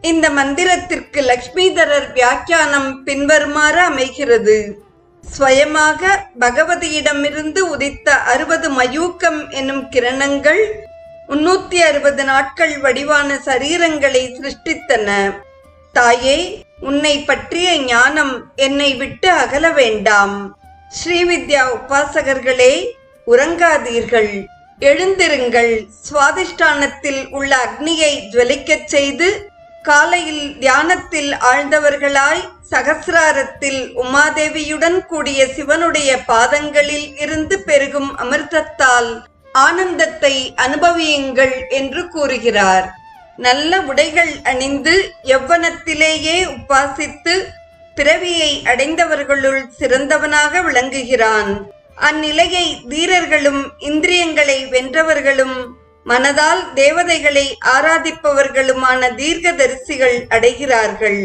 இந்த மந்திரத்திற்கு லக்ஷ்மிதரர் வியாக்கியானம் பின்வருமாறு அமைகிறது. ஸ்வயமாக பகவதியிடமிருந்து உதித்த 60 மயூக்கம் எனும் கிரணங்கள் 360 நாட்கள் வடிவான சரீரங்களை சிருஷ்டித்தன. தாயே, உன்னை பற்றிய ஞானம் என்னை விட்டு அகல வேண்டாம். ஸ்ரீவித்யா உபாசகர்களே, உறங்காதீர்கள், எழுந்திருங்கள். சுவாதிஷ்டானத்தில் உள்ள அக்னியை ஜுவலிக்கச் செய்து காலையில் தியானத்தில் ஆழ்ந்தவர்களாய் சகசிராரத்தில் உமாதேவியுடன் கூடிய சிவனுடைய பாதங்களில் இருந்து பெருகும் அமிர்தத்தால் ஆனந்தத்தை அனுபவியுங்கள் என்று கூறுகிறார். நல்ல உடைகள் அணிந்து யௌவனத்திலேயே உபாசித்து பிறவியை அடைந்தவர்களுள் சிறந்தவனாக விளங்குகிறான். அந்நிலையை தீரர்களும் இந்திரியங்களை வென்றவர்களும் மனதால் தேவதைகளை ஆராதிப்பவர்களுமான தீர்க்கதரிசிகள் அடைகிறார்கள்.